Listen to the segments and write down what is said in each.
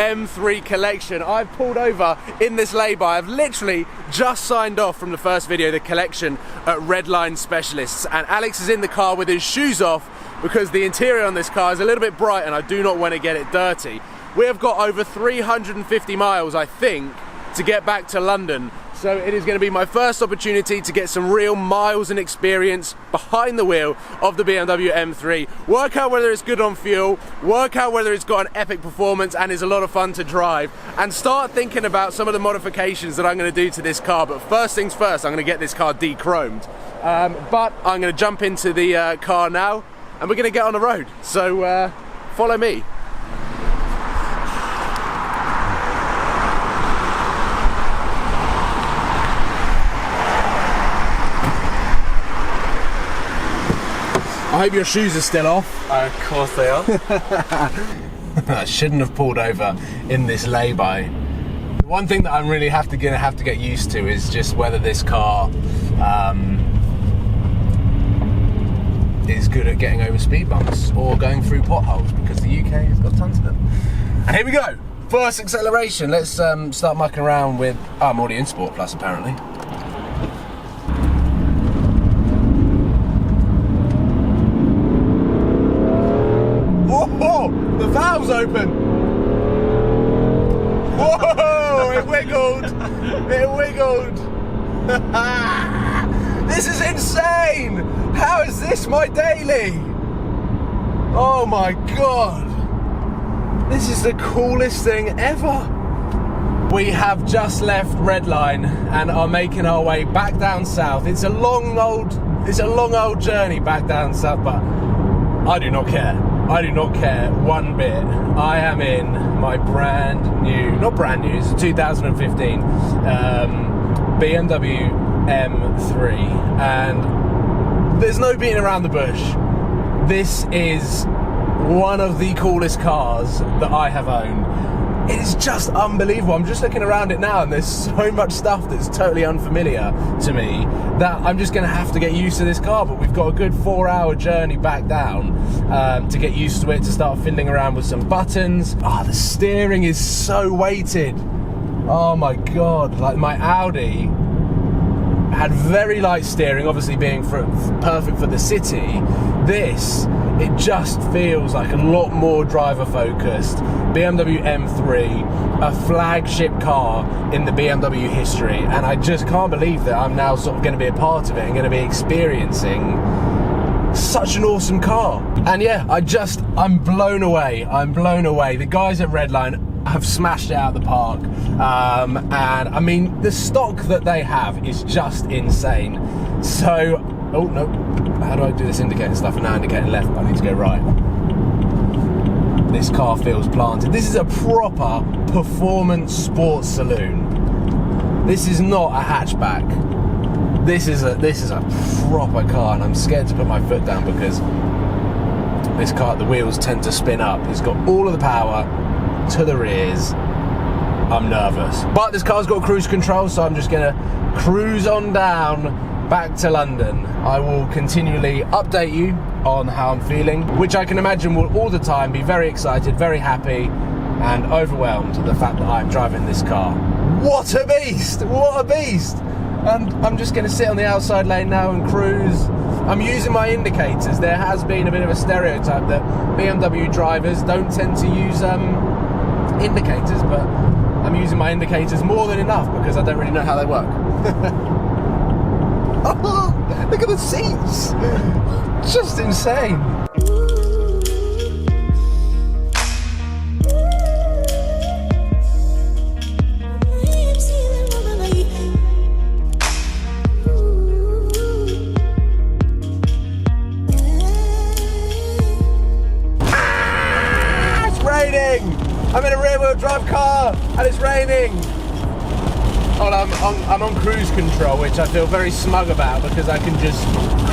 M3 collection. I've pulled over in this lay-by. I've literally just signed off from the first video, the collection at Redline Specialists, and Alex is in the car with his shoes off because the interior on this car is a little bit bright and I do not want to get it dirty. We have got over 350 miles, I think, to get back to London. So it is going to be my first opportunity to get some real miles and experience behind the wheel of the BMW M3. Work out whether it's good on fuel, work out whether it's got an epic performance and is a lot of fun to drive, and start thinking about some of the modifications that I'm going to do to this car. But first things first, I'm going to get this car de-chromed. But I'm going to jump into the car now and we're going to get on the road. So follow me. I hope your shoes are still off. Of course they are. I shouldn't have pulled over in this lay-by. One thing that I'm really gonna have to get used to is just whether this car is good at getting over speed bumps or going through potholes, because the UK has got tons of them. And here we go. First acceleration. Let's start mucking around with. Oh, I'm already in Sport Plus apparently. The valve's open. Whoa! It wiggled. It wiggled. This is insane. How is this my daily? Oh my god. This is the coolest thing ever. We have just left Redline and are making our way back down south. It's a long old journey back down south, but I do not care. I do not care one bit. I am in my brand new, not brand new, it's a 2015 BMW M3, and there's no beating around the bush. This is one of the coolest cars that I have owned. It is just unbelievable. I'm just looking around it now and there's so much stuff that's totally unfamiliar to me that I'm just going to have to get used to this car. But we've got a good 4-hour journey back down to get used to it, to start fiddling around with some buttons. Oh, the steering is so weighted. Oh my god, like my Audi had very light steering, obviously being perfect for the city. This, it just feels like a lot more driver focused. BMW M3, a flagship car in the BMW history, and I just can't believe that I'm now sort of going to be a part of it and going to be experiencing such an awesome car. And yeah, I'm blown away. I'm blown away. The guys at Redline have smashed it out of the park, and I mean the stock that they have is just insane. So, oh no, how do I do this indicating stuff? And now indicating left, I need to go right. This car feels planted. This is a proper performance sports saloon. This is not a hatchback. This is a proper car, and I'm scared to put my foot down because this car, the wheels tend to spin up. It's got all of the power to the rears. I'm nervous, but this car's got cruise control, so I'm just gonna cruise on down back to London. I will continually update you on how I'm feeling, which I can imagine will all the time be very excited, very happy and overwhelmed at the fact that I'm driving this car. What a beast! What a beast! And I'm just gonna sit on the outside lane now and cruise. I'm using my indicators. There has been a bit of a stereotype that BMW drivers don't tend to use indicators, but I'm using my indicators more than enough because I don't really know how they work. Oh, look at the seats! Just insane. I'm in a rear-wheel drive car and it's raining. Oh, I'm on cruise control, which I feel very smug about because I can just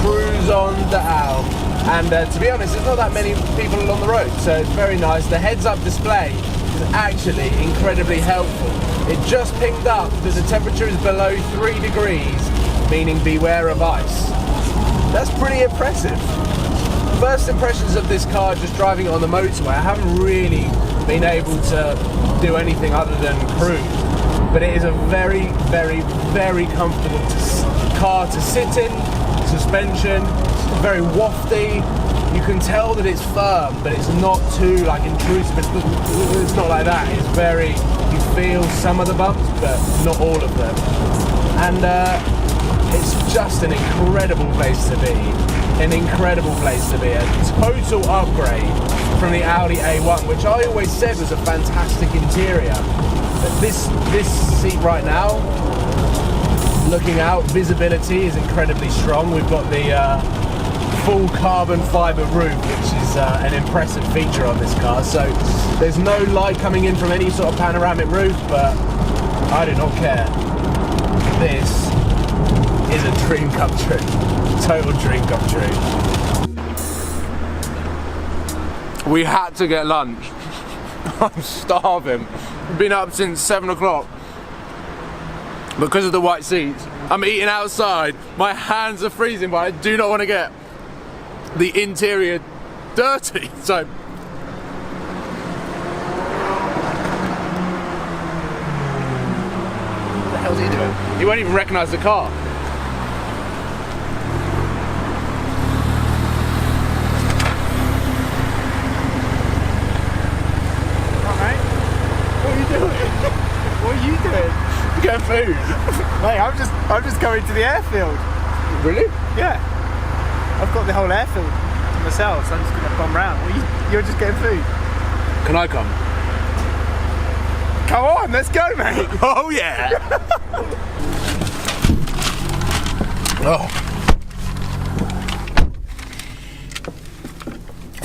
cruise on down. And to be honest, there's not that many people along the road, so it's very nice. The heads-up display is actually incredibly helpful. It just pinged up that the temperature is below 3 degrees, meaning beware of ice. That's pretty impressive. First impressions of this car, just driving it on the motorway, I haven't really been able to do anything other than cruise. But it is a very, very, very comfortable car to sit in. Suspension, very wafty. You can tell that it's firm, but it's not too like intrusive. It's not like that. It's very, you feel some of the bumps, but not all of them. And it's just an incredible place to be. An incredible place to be. A total upgrade from the Audi A1, which I always said was a fantastic interior. But this seat right now, looking out, visibility is incredibly strong. We've got the full carbon fibre roof, which is an impressive feature on this car. So there's no light coming in from any sort of panoramic roof, but I do not care. This is a dream come true. Total dream come true. We had to get lunch. I'm starving. We've been up since 7 o'clock. Because of the white seats, I'm eating outside. My hands are freezing, but I do not want to get the interior dirty. So, what the hell's he doing? He won't even recognise the car. Alright, what are you doing? What are you doing? Get food. Mate, I'm just going to the airfield. Really? Yeah. I've got the whole airfield to myself, so I'm just going to bum round. You're just getting food. Can I come? Come on, let's go, mate. Oh yeah. Oh.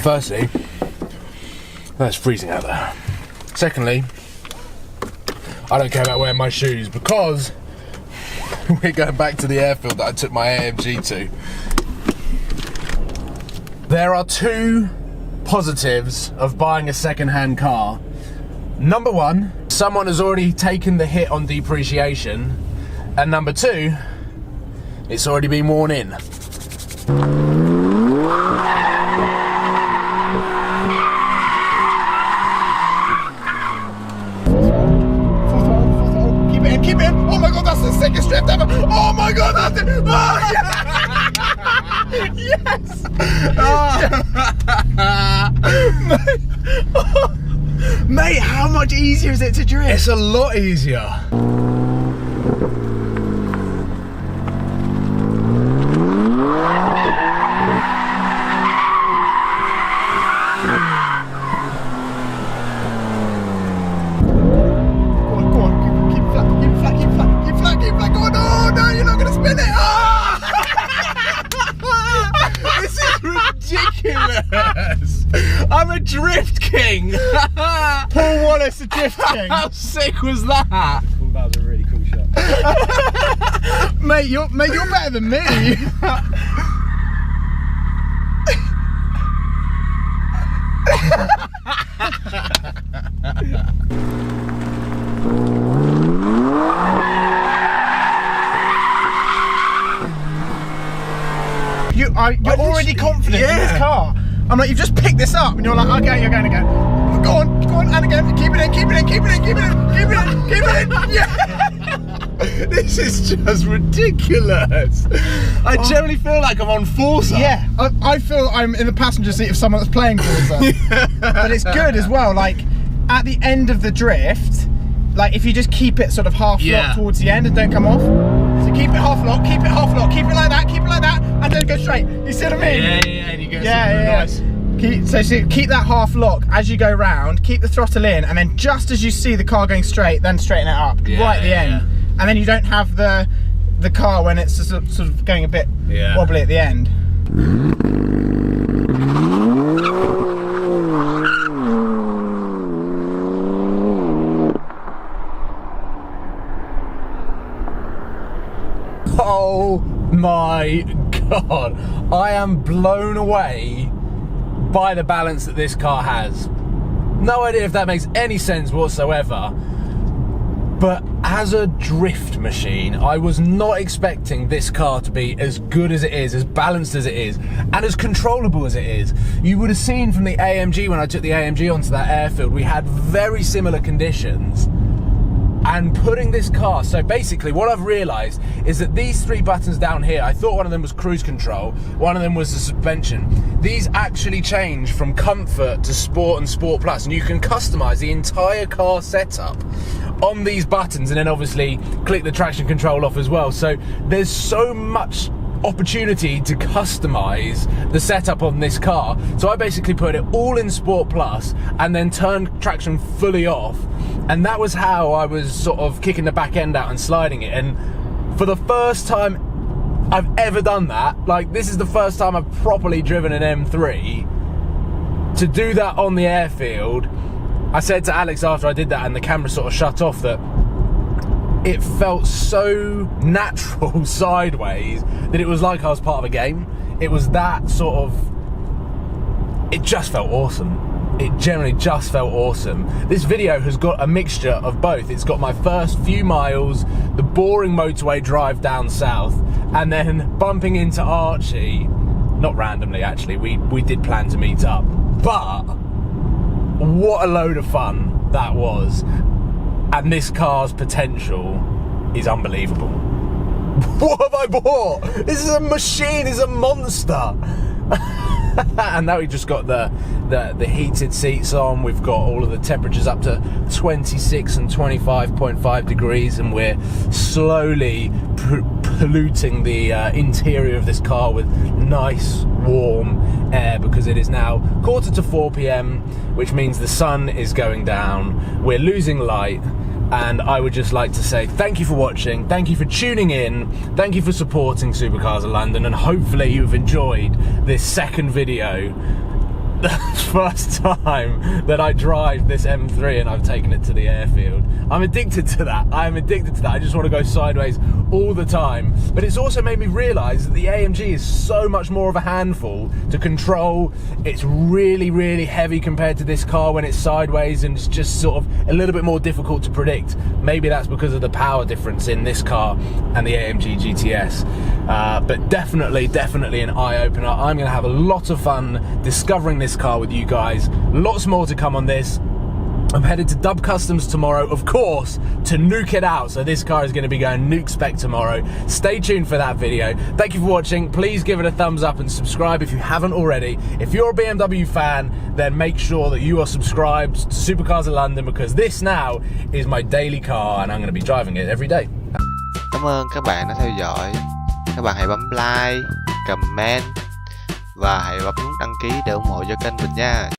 Firstly, it's freezing out there. Secondly, I don't care about wearing my shoes because we're going back to the airfield that I took my AMG to. There are two positives of buying a second-hand car. Number one, someone has already taken the hit on depreciation. And number two, it's already been worn in. Keep it in. Oh my god, that's the sickest drift ever. Oh my god, that's it. Oh, yeah. Yes. Oh. Mate, how much easier is it to drift? It's a lot easier. I'm a drift king! Paul Wallace, the drift king. How sick was that? That was a really cool shot. Mate, you're better than me. You're already confident in this car. I'm like, you've just picked this up, and you're like, okay, you're going again. Go on, and again. Keep it in, keep it in, keep it in, keep it in, keep it in, keep it in. Yeah. This is just ridiculous. I generally feel like I'm on Forza. Yeah, I feel I'm in the passenger seat of someone that's playing Forza. But it's good as well. Like at the end of the drift, like if you just keep it sort of half locked towards the end and don't come off. So keep it half locked, keep it half locked, keep it like that, and then go straight. You see what I mean? Yeah, and you go nice. So keep that half lock as you go round, keep the throttle in, and then just as you see the car going straight, then straighten it up right at the end. And then you don't have the car when it's sort of going a bit wobbly at the end. Oh my god, I am blown away by the balance that this car has. No idea if that makes any sense whatsoever. But as a drift machine, I was not expecting this car to be as good as it is, as balanced as it is, and as controllable as it is. You would have seen from the AMG, when I took the AMG onto that airfield, we had very similar conditions. And putting this car, so basically what I've realised is that these 3 buttons down here, I thought one of them was cruise control, one of them was the suspension. These actually change from comfort to sport and sport plus, and you can customise the entire car setup on these buttons, and then obviously click the traction control off as well. So there's so much opportunity to customize the setup on this car. So I basically put it all in Sport Plus and then turned traction fully off, and that was how I was sort of kicking the back end out and sliding it. And for the first time I've ever done that, like this is the first time I've properly driven an M3, to do that on the airfield. I said to Alex after I did that and the camera sort of shut off that it felt so natural sideways that it was like I was part of a game. It was that sort of, it just felt awesome. It generally just felt awesome. This video has got a mixture of both. It's got my first few miles, the boring motorway drive down south, and then bumping into Archie, not randomly actually, we did plan to meet up, but what a load of fun that was. And this car's potential is unbelievable. What have I bought? This is a machine, it's a monster. And now we've just got the heated seats on. We've got all of the temperatures up to 26 and 25.5 degrees, and we're slowly polluting the interior of this car with nice warm air, because it is now 3:45 p.m, which means the sun is going down, we're losing light. And I would just like to say thank you for watching, thank you for tuning in, thank you for supporting Supercars of London, and hopefully you've enjoyed this second video. The first time that I drive this M3 and I've taken it to the airfield. I'm addicted to that. I'm addicted to that. I just want to go sideways all the time. But it's also made me realise that the AMG is so much more of a handful to control. It's really, really heavy compared to this car when it's sideways, and it's just sort of a little bit more difficult to predict. Maybe that's because of the power difference in this car and the AMG GTS. But definitely an eye-opener. I'm going to have a lot of fun discovering this car with you guys. Lots more to come on this. I'm headed to Dub Customs tomorrow, of course, to nuke it out. So this car is going to be going nuke spec tomorrow. Stay tuned for that video. Thank you for watching. Please give it a thumbs up and subscribe if you haven't already. If you're a BMW fan, then make sure that you are subscribed to Supercars of London, because this now is my daily car and I'm going to be driving it every day. Cảm ơn các bạn đã theo dõi. Các bạn hãy bấm like, comment và hãy bấm nút đăng ký để ủng hộ cho kênh mình nha.